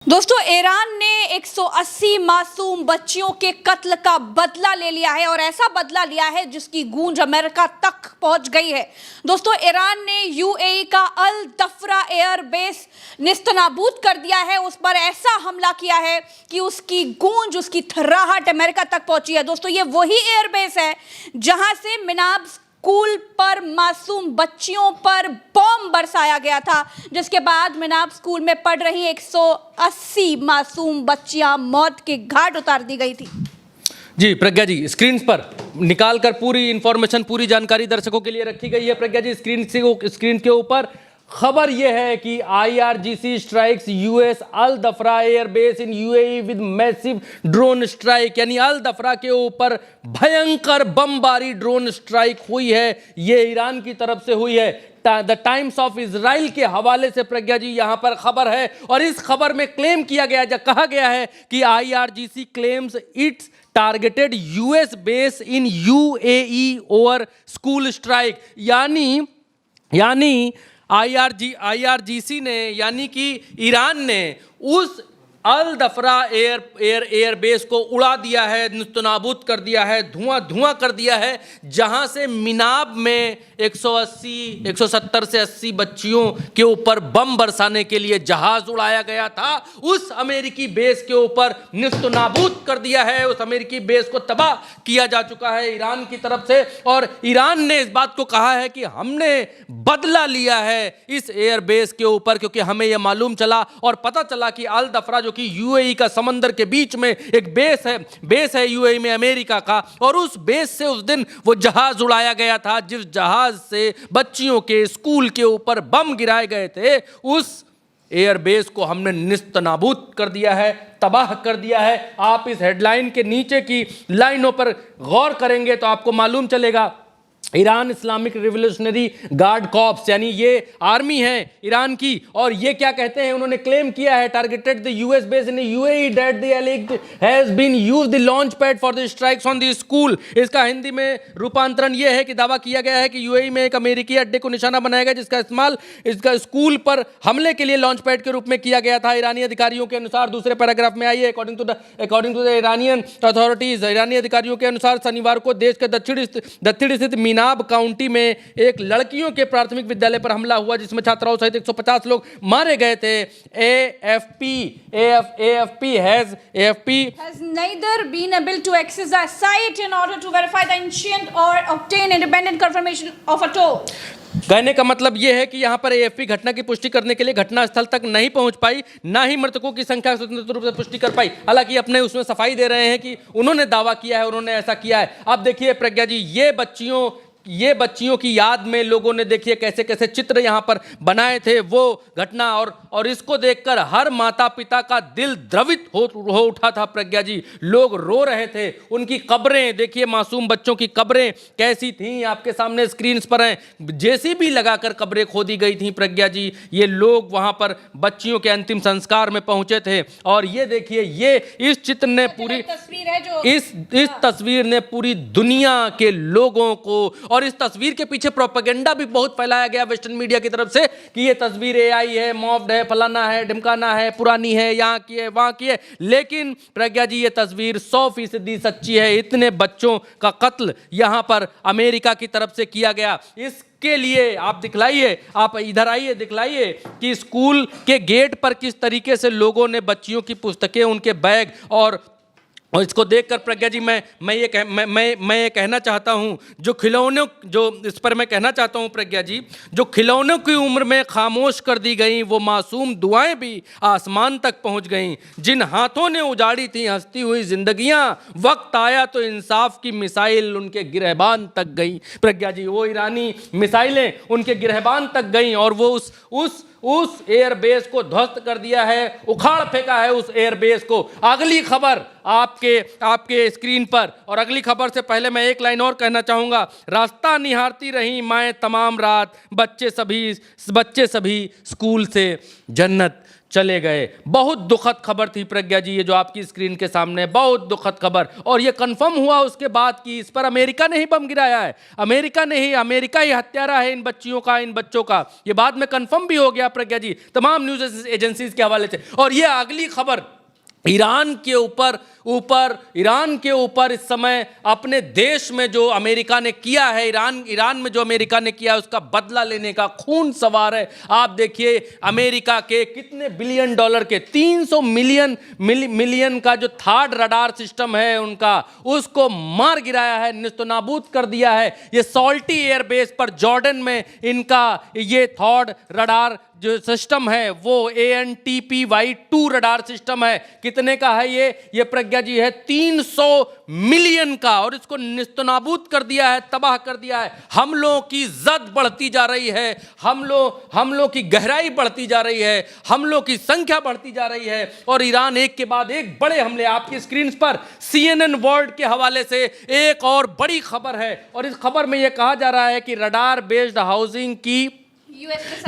दोस्तों, ईरान ने 180 मासूम बच्चियों के कत्ल का बदला ले लिया है और ऐसा बदला लिया है जिसकी गूंज अमेरिका तक पहुंच गई है। दोस्तों, ईरान ने यूएई का अल दफ्रा एयर बेस निस्तनाबूद कर दिया है। उस पर ऐसा हमला किया है कि उसकी गूंज, उसकी थर्राहट अमेरिका तक पहुंची है। दोस्तों, ये वही एयर बेस है जहां से मिनाब स्कूल पर मासूम बच्चियों पर बॉम्ब बरसाया गया था, जिसके बाद मिनाब स्कूल में पढ़ रही 180 मासूम बच्चियां मौत के घाट उतार दी गई थी। जी प्रज्ञा जी, स्क्रीन पर निकाल कर पूरी इंफॉर्मेशन, पूरी जानकारी दर्शकों के लिए रखी गई है। प्रज्ञा जी, स्क्रीन के ऊपर खबर यह है कि IRGC strikes US Al Dhafra airbase in UAE with massive drone strike, यानी अल दफरा के ऊपर भयंकर बमबारी ड्रोन स्ट्राइक हुई है। यह ईरान की तरफ से हुई है। द टाइम्स ऑफ इजराइल के हवाले से प्रज्ञा जी यहां पर खबर है और इस खबर में क्लेम किया गया, कहा गया है कि IRGC claims it's targeted US base in UAE over school strike, यानी आईआरजीसी ने, यानी कि ईरान ने उस अल दफरा एयर बेस को उड़ा दिया है, निस्तनाबूद कर दिया है, धुआं कर दिया है, जहां से मिनाब में 170 से 80 बच्चियों के ऊपर बम बरसाने के लिए जहाज उड़ाया गया था। उस अमेरिकी बेस के ऊपर निस्तनाबूद कर दिया है। उस अमेरिकी बेस को तबाह किया जा चुका है ईरान की तरफ से और ईरान ने इस बात को कहा है कि हमने बदला लिया है इस एयर बेस के ऊपर, क्योंकि हमें यह मालूम चला और पता चला कि अल दफरा जो कि यूएई का समंदर के बीच में एक बेस है यूएई में अमेरिका का, और उस बेस से उस दिन वो जहाज उड़ाया गया था जिस जहाज से बच्चियों के स्कूल के ऊपर बम गिराए गए थे। उस एयरबेस को हमने निस्तनाबूद कर दिया है, तबाह कर दिया है। आप इस हेडलाइन के नीचे की लाइनों पर गौर करेंगे तो आपको मालूम चलेगा। Iran Islamic revolutionary guard corps, यानी ये आर्मी है ईरान की, और ये क्या कहते हैं, उन्होंने क्लेम किया है targeted the US base in UAE that the alleged has been used the launch pad for the strikes on the school. इसका हिंदी में रूपांतरण ये है कि दावा किया गया है कि यूएई में एक अमेरिकी अड्डे को निशाना बनाया गया जिसका इस्तेमाल इसका स्कूल पर हमले के लिए लॉन्च पैड के रूप में किया गया था। ईरानी अधिकारियों के अनुसार, दूसरे पैराग्राफ में आइए, according to the Iranian authorities, ईरानी अधिकारियों के अनुसार शनिवार को देश के दक्षिण स्थित मिनाब काउंटी में एक लड़कियों के प्राथमिक विद्यालय पर हमला हुआ जिसमें छात्राओं सहित 150 लोग मारे गए थे। AFP has neither been able to access the site in order to verify the incident or obtain independent confirmation of a toll. कहने का मतलब यह है कि यहां पर एएफपी घटना की पुष्टि करने के लिए घटनास्थल तक नहीं पहुंच पाई, ना ही मृतकों की संख्या स्वतंत्र रूप से पुष्टि कर पाई। हालांकि अपने उसमें सफाई दे रहे हैं कि उन्होंने दावा किया है, उन्होंने ऐसा किया है। अब देखिए प्रज्ञा जी, ये बच्चियों की याद में लोगों ने देखिए कैसे कैसे चित्र यहां पर बनाए थे वो घटना, और इसको देखकर हर माता पिता का दिल द्रवित हो उठा था। प्रज्ञा जी, लोग रो रहे थे। उनकी कब्रें देखिए, मासूम बच्चों की कब्रें कैसी थीं, आपके सामने स्क्रीन पर हैं। जेसीबी लगाकर कब्रें खोदी गई थी। प्रज्ञा जी, ये लोग वहां पर बच्चियों के अंतिम संस्कार में पहुंचे थे और ये देखिए, ये इस चित्र ने पूरी तस्वीर है जो इस तस्वीर ने पूरी दुनिया के लोगों को, और इस तस्वीर के पीछे प्रोपेगेंडा भी बहुत फैलाया गया वेस्टर्न मीडिया की तरफ से कि ये तस्वीर एआई है, मॉफ्ड है, फलाना है, ढिमकाना है, पुरानी है, यहाँ की है, वहाँ की है। लेकिन प्रज्ञा जी, ये तस्वीर 100% सच्ची है। इतने बच्चों का कत्ल यहाँ पर अमेरिका की तरफ से किया गया। के लिए आप दिखलाइए, आप इधर आइए, दिखलाइए कि स्कूल के गेट पर किस तरीके से लोगों ने बच्चियों की पुस्तकें, उनके बैग और इसको देखकर प्रज्ञा जी मैं ये कहना चाहता हूँ, इस पर मैं कहना चाहता हूँ प्रज्ञा जी, जो खिलौनों की उम्र में खामोश कर दी गई वो मासूम दुआएं भी आसमान तक पहुँच गईं। जिन हाथों ने उजाड़ी थी हंसती हुई जिंदगियाँ, वक्त आया तो इंसाफ की मिसाइल उनके गिरहबान तक गई। प्रज्ञा जी, वो ईरानी मिसाइलें उनके गिरहबान तक गईं और वो उस एयरबेस को ध्वस्त कर दिया है, उखाड़ फेंका है उस एयरबेस को। अगली खबर आपके स्क्रीन पर, और अगली खबर से पहले मैं एक लाइन और कहना चाहूंगा। रास्ता निहारती रही माएँ तमाम रात, बच्चे सभी स्कूल से जन्नत चले गए। बहुत दुखद खबर थी प्रज्ञा जी, ये जो आपकी स्क्रीन के सामने, बहुत दुखद खबर। और ये कंफर्म हुआ उसके बाद कि इस पर अमेरिका ने ही बम गिराया है, अमेरिका ही हत्यारा है इन बच्चों का। ये बाद में कंफर्म भी हो गया प्रज्ञा जी, तमाम न्यूज एजेंसीज के हवाले से। और ये अगली खबर ईरान के ऊपर इस समय अपने देश में जो अमेरिका ने किया है, ईरान में जो अमेरिका ने किया है उसका बदला लेने का खून सवार है। आप देखिए अमेरिका के कितने बिलियन डॉलर के 300 मिलियन का जो थर्ड रडार सिस्टम है उनका, उसको मार गिराया है, निस्तनाबूद कर दिया है। ये सॉल्टी एयरबेस पर जॉर्डन में इनका ये थर्ड रडार जो सिस्टम है वो ANTPY-2 रडार सिस्टम है। कितने का है ये प्रज्ञा जी है 300 मिलियन का, और इसको निस्तनाबूद कर दिया है, तबाह कर दिया है। हमलों की जद बढ़ती जा रही है, हमलों की गहराई बढ़ती जा रही है, हमलों की संख्या बढ़ती जा रही है। और ईरान एक के बाद एक बड़े हमले, आपकी स्क्रीन पर CNN वर्ल्ड के हवाले से एक और बड़ी खबर है। और इस खबर में यह कहा जा रहा है कि रडार बेस्ड हाउसिंग की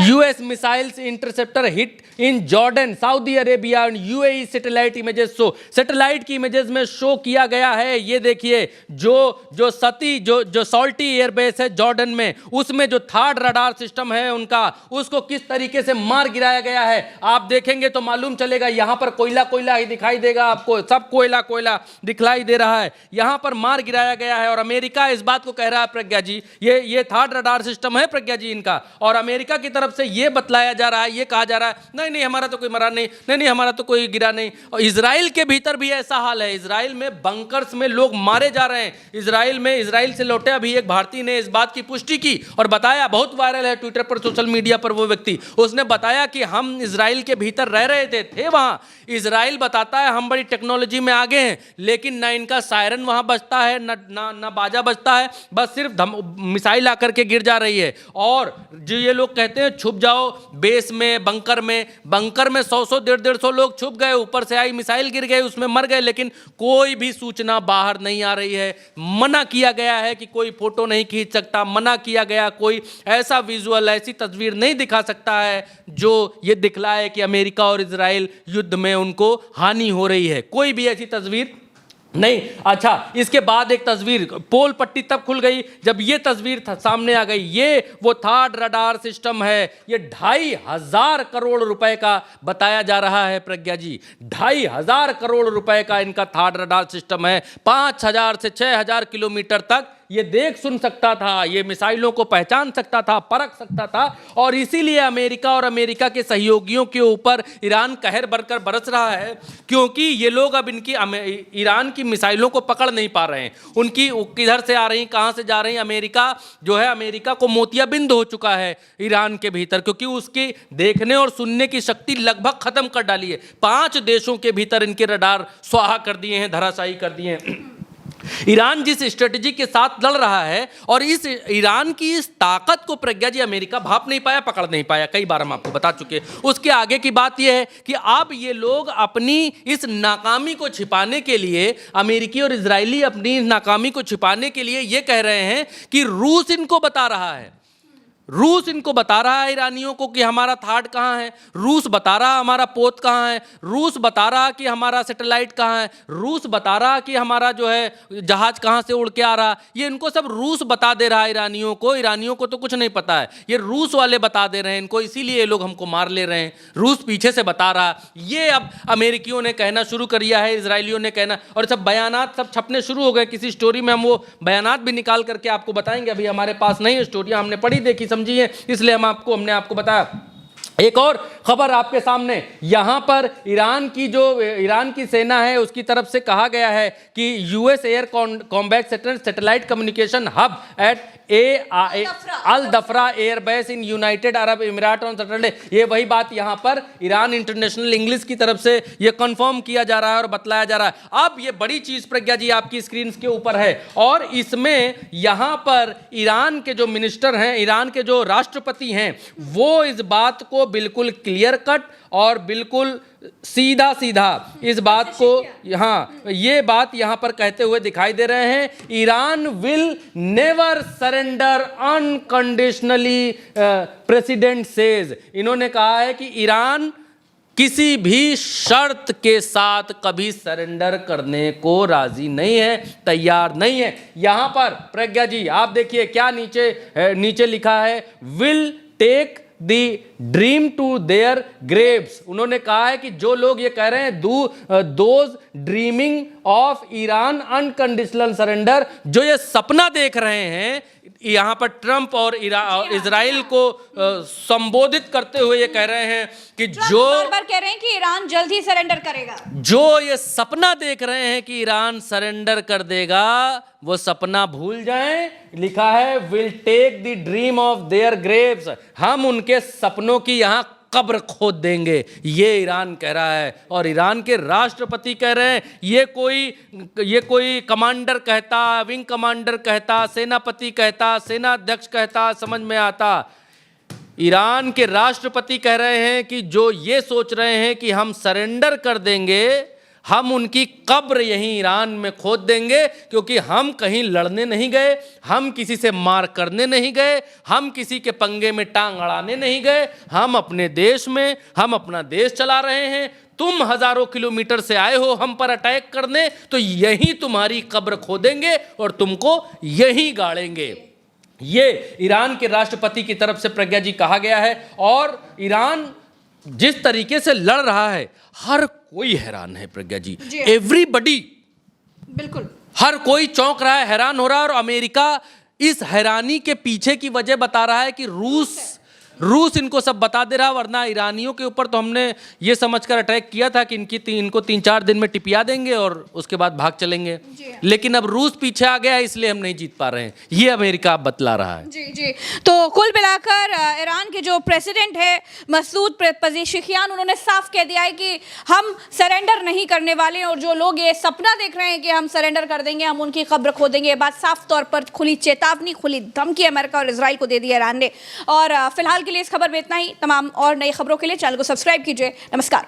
US missiles interceptor hit in Jordan, Saudi Arabia and UAE satellite images show. Satellite की इमेजेस में शो किया गया है। ये देखिए जो सॉल्टी एयरबेस है जॉर्डन में, उसमें जो थर्ड रडार सिस्टम है उनका, उसको किस तरीके से मार गिराया गया है आप देखेंगे तो मालूम चलेगा। यहां पर कोयला ही दिखाई देगा आपको, सब कोयला दिखलाई दे रहा है। यहां पर मार गिराया गया है और अमेरिका इस बात को कह रहा है प्रज्ञा जी, ये थर्ड रडार सिस्टम है प्रज्ञा जी इनका। और अमेरिका की तरफ से यह बतलाया जा रहा है, यह कहा जा रहा है नहीं हमारा तो कोई मरा नहीं, हमारा तो कोई गिरा नहीं। और इजराइल के भीतर भी ऐसा हाल है, इजराइल में बंकर्स में लोग मारे जा रहे हैं। इजराइल से लौटे अभी एक भारतीय ने इस बात की पुष्टि की और बताया, बहुत वायरल है ट्विटर पर, सोशल मीडिया पर वो व्यक्ति, उसने बताया कि हम इजराइल के भीतर रह रहे थे वहां। इजराइल बताता है हम बड़ी टेक्नोलॉजी में आगे हैं, लेकिन ना इनका सायरन वहां बजता है, ना बाजा बजता है, बस सिर्फ मिसाइल आकर के गिर जा रही है। और जो ये लोग कहते हैं छुप जाओ बेस में, बंकर में 100 150 लोग छुप गए, ऊपर से आई मिसाइल गिर गए, उसमें मर गए, लेकिन कोई भी सूचना बाहर नहीं आ रही है। मना किया गया है कि कोई फोटो नहीं खींच सकता, मना किया गया कोई ऐसा विजुअल, ऐसी तस्वीर नहीं दिखा सकता है जो ये दिखलाए कि अमेरिका और इजराइल युद्ध में उनको हानि हो रही है। कोई भी ऐसी तस्वीर नहीं। अच्छा, इसके बाद एक तस्वीर, पोल पट्टी तब खुल गई जब ये तस्वीर सामने आ गई। ये वो थर्ड रडार सिस्टम है, ये 2,500 करोड़ रुपए का बताया जा रहा है प्रज्ञा जी। 2,500 करोड़ रुपए का इनका थर्ड रडार सिस्टम है। 5,000 से 6,000 किलोमीटर तक ये देख सुन सकता था, ये मिसाइलों को पहचान सकता था, परख सकता था। और इसीलिए अमेरिका और अमेरिका के सहयोगियों के ऊपर ईरान कहर बरकर बरस रहा है, क्योंकि ये लोग अब ईरान की मिसाइलों को पकड़ नहीं पा रहे हैं। उनकी किधर से आ रही, कहां से जा रही। अमेरिका को मोतियाबिंद हो चुका है ईरान के भीतर, क्योंकि उसकी देखने और सुनने की शक्ति लगभग खत्म कर डाली है। 5 देशों के भीतर इनके रडार स्वाहा कर दिए हैं, धराशायी कर दिए हैं। ईरान जिस स्ट्रेटजी के साथ लड़ रहा है, और इस ईरान की इस ताकत को प्रज्ञा जी अमेरिका भाप नहीं पाया, पकड़ नहीं पाया। कई बार हम आपको बता चुके। उसके आगे की बात यह है कि अब ये लोग अपनी इस नाकामी को छिपाने के लिए, अमेरिकी और इजरायली अपनी नाकामी को छिपाने के लिए ये कह रहे हैं कि रूस इनको बता रहा है, रूस इनको बता रहा है ईरानियों को कि हमारा थाड कहाँ है, रूस बता रहा हमारा पोत कहाँ है, रूस बता रहा कि हमारा सैटेलाइट कहाँ है, रूस बता रहा कि हमारा जो है जहाज कहाँ से उड़ के आ रहा। ये इनको सब रूस बता दे रहा है ईरानियों को तो कुछ नहीं पता है, ये रूस वाले बता दे रहे हैं इनको, इसीलिए ये लोग हमको मार ले रहे हैं, रूस पीछे से बता रहा। ये अब अमेरिकियों ने कहना शुरू कर दिया है, इजरायलियों ने कहना, और सब बयानात सब छपने शुरू हो गए। किसी स्टोरी में हम वो बयानात भी निकाल करके आपको बताएंगे, अभी हमारे पास नहीं है स्टोरियाँ, हमने पढ़ी देखी समझिए, इसलिए हमने आपको बताया। एक और खबर आपके सामने, यहां पर ईरान की सेना है उसकी तरफ से कहा गया है कि US air combat satellite communication hub at Al Dhafra airbase in United Arab Emirate on Saturday. ये वही बात यहां पर ईरान इंटरनेशनल इंग्लिश की तरफ से ये कंफर्म किया जा रहा है और बतलाया जा रहा है। अब ये बड़ी चीज प्रज्ञा जी आपकी स्क्रीन के ऊपर है, और इसमें यहां पर ईरान के जो मिनिस्टर हैं, ईरान के जो राष्ट्रपति हैं, वो इस बात को बिल्कुल क्लियर कट और बिल्कुल सीधा इस बात को ये बात यहां पर कहते हुए दिखाई दे रहे हैं, Iran will never surrender unconditionally, president says. इन्होंने कहा है कि ईरान किसी भी शर्त के साथ कभी सरेंडर करने को राजी नहीं है, तैयार नहीं है। यहां पर प्रज्ञा जी आप देखिए क्या नीचे लिखा है, will take the dream to their graves. उन्होंने कहा है कि जो लोग ये कह रहे हैं those dreaming of Iran unconditional surrender, जो ये सपना देख रहे हैं, यहां पर ट्रंप और इजराइल को संबोधित करते हुए ये कह रहे हैं कि जो बार कह रहे हैं कि ईरान जल्द ही सरेंडर करेगा, जो ये सपना देख रहे हैं कि ईरान सरेंडर कर देगा, वो सपना भूल जाएं। लिखा है will take the dream of their graves, हम उनके सपनों की यहां कब्र खोद देंगे, ये ईरान कह रहा है। और ईरान के राष्ट्रपति कह रहे हैं, ये कोई कमांडर कहता, विंग कमांडर कहता, सेनापति कहता, सेना अध्यक्ष कहता, समझ में आता। ईरान के राष्ट्रपति कह रहे हैं कि जो ये सोच रहे हैं कि हम सरेंडर कर देंगे, हम उनकी कब्र यहीं ईरान में खोद देंगे, क्योंकि हम कहीं लड़ने नहीं गए, हम किसी से मार करने नहीं गए, हम किसी के पंगे में टांग अड़ाने नहीं गए, हम अपने देश में हम अपना देश चला रहे हैं। तुम हजारों किलोमीटर से आए हो हम पर अटैक करने, तो यहीं तुम्हारी कब्र खोदेंगे और तुमको यहीं गाड़ेंगे। ये ईरान के राष्ट्रपति की तरफ से प्रज्ञा जी कहा गया है। और ईरान जिस तरीके से लड़ रहा है, हर कोई हैरान है प्रज्ञा जी, एवरीबडी, बिल्कुल हर कोई चौंक रहा है, हैरान हो रहा है। और अमेरिका इस हैरानी के पीछे की वजह बता रहा है कि रूस इनको सब बता दे रहा, वरना ईरानियों के ऊपर तो हमने ये समझकर अटैक किया था कि इनको 3-4 दिन में टिपिया देंगे और उसके बाद भाग चलेंगे, लेकिन अब रूस पीछे आ गया है, इसलिए हम नहीं जीत पा रहे हैं, ये अमेरिका अब बतला रहा है। जी। तो कुल मिलाकर ईरान के जो प्रेसिडेंट है मसूद पेज़ेश्कियान, उन्होंने साफ कह दिया है कि हम सरेंडर नहीं करने वाले हैं, और जो लोग ये सपना देख रहे हैं कि हम सरेंडर कर देंगे, हम उनकी कब्र खोदेंगे, ये बात साफ तौर पर खुली चेतावनी, खुली धमकी अमेरिका और इजराइल को दे दी ईरान ने। और फिलहाल के लिए इस खबर में इतना ही। तमाम और नई खबरों के लिए चैनल को सब्सक्राइब कीजिए। नमस्कार।